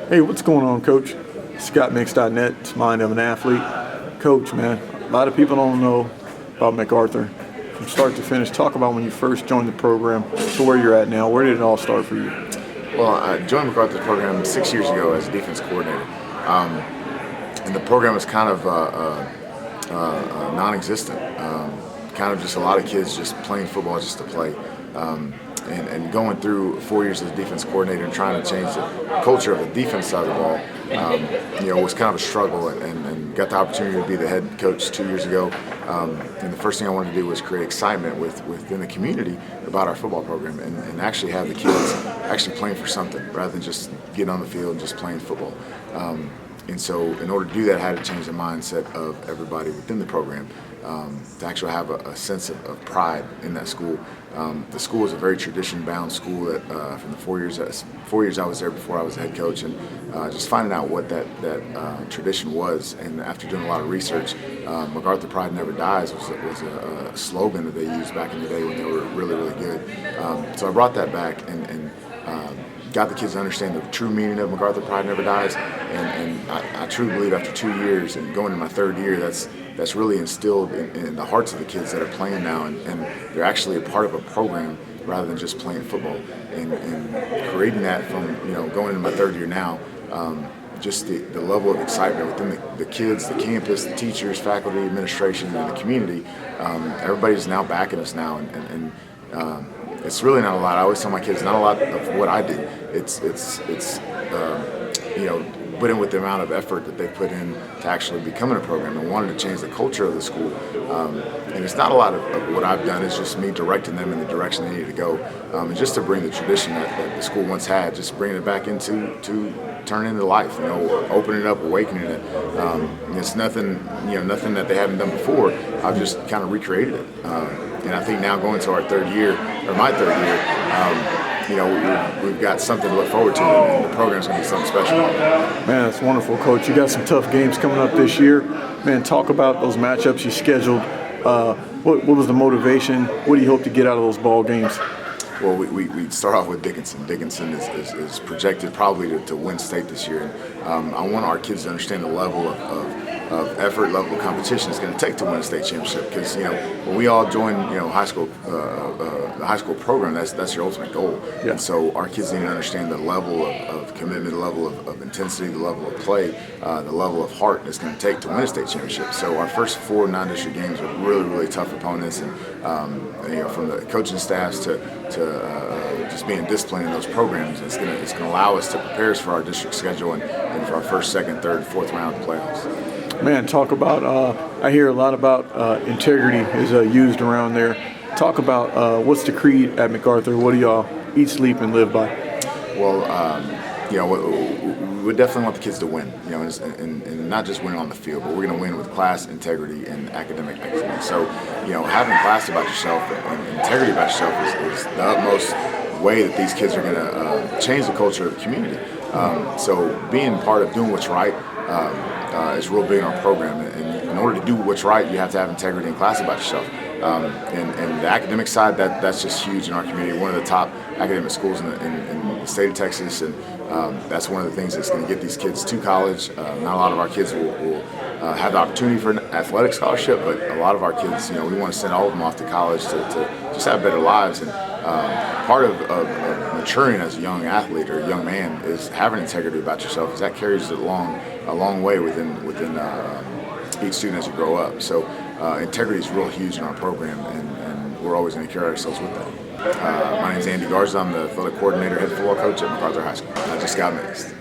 Hey, what's going on, Coach? ScottMix.net, it's Mind of an Athlete. Coach, man, a lot of people don't know about MacArthur. From start to finish, talk about when you first joined the program to where you're at now. Where did it all start for you? Well, I joined MacArthur's program 6 years ago as a defense coordinator. And the program was kind of non-existent. Kind of just a lot of kids just playing football just to play. And going through 4 years as a defense coordinator and trying to change the culture of the defense side of the ball, was kind of a struggle. And got the opportunity to be the head coach 2 years ago. And the first thing I wanted to do was create excitement within the community about our football program and actually have the kids actually playing for something rather than just getting on the field and just playing football. And so in order to do that, I had to change the mindset of everybody within the program to actually have a sense of pride in that school. The school is a very tradition-bound school that from the 4 years I was there before I was the head coach, and just finding out what that tradition was. And after doing a lot of research, MacArthur Pride Never Dies was a slogan that they used back in the day when they were really, really good. So I brought that back and got the kids to understand the true meaning of MacArthur Pride Never Dies, and I truly believe after 2 years and going into my third year, that's really instilled in the hearts of the kids that are playing now, and they're actually a part of a program rather than just playing football. And creating that from going into my third year now, just the level of excitement within the kids, the campus, the teachers, faculty, administration, and the community. Everybody's now backing us now, and it's really not a lot. I always tell my kids, not a lot of what I do. It's put in with the amount of effort that they put in to actually becoming a program and wanting to change the culture of the school. And it's not a lot of what I've done. It's just me directing them in the direction they need to go, and just to bring the tradition that the school once had, just bringing it back into turn into life. Opening it up, awakening it. It's nothing that they haven't done before. I've just kind of recreated it. And I think now going to our third year, or my third year, we've got something to look forward to, and the program's going to be something special. Man, that's wonderful, Coach. You got some tough games coming up this year. Man, talk about those matchups you scheduled. What was the motivation? What do you hope to get out of those ball games? Well, we start off with Dickinson. Dickinson is projected probably to win state this year. And I want our kids to understand the level of effort, level of competition it's going to take to win a state championship. Because when we all join high school, the high school program, that's your ultimate goal. Yeah. And so our kids need to understand the level of commitment, the level of intensity, the level of play, the level of heart it's going to take to win a state championship. So our first 4 non-district games are really, really tough opponents, and from the coaching staffs to just being disciplined in those programs, it's going to allow us to prepare us for our district schedule and for our first, second, third, fourth round of playoffs. Man, talk about, I hear a lot about integrity is used around there. Talk about what's the creed at MacArthur? What do y'all eat, sleep, and live by? Well, we definitely want the kids to win, and not just win on the field, but we're going to win with class, integrity, and academic excellence. So, having class about yourself and integrity about yourself is the utmost way that these kids are going to change the culture of the community. So being part of doing what's right is real big in our program. And in order to do what's right, you have to have integrity and class about yourself. And the academic side, that's just huge in our community. One of the top academic schools in the state of Texas, and that's one of the things that's going to get these kids to college. Not a lot of our kids will have the opportunity for an athletic scholarship, but a lot of our kids, we want to send all of them off to college to just have better lives. And part of maturing as a young athlete or a young man is having integrity about yourself, because that carries it a long way within each student as you grow up. So integrity is real huge in our program, and we're always going to carry ourselves with that. My name is Andy Garza. I'm the athletic coordinator, head football coach at MacArthur High School. I just got mixed.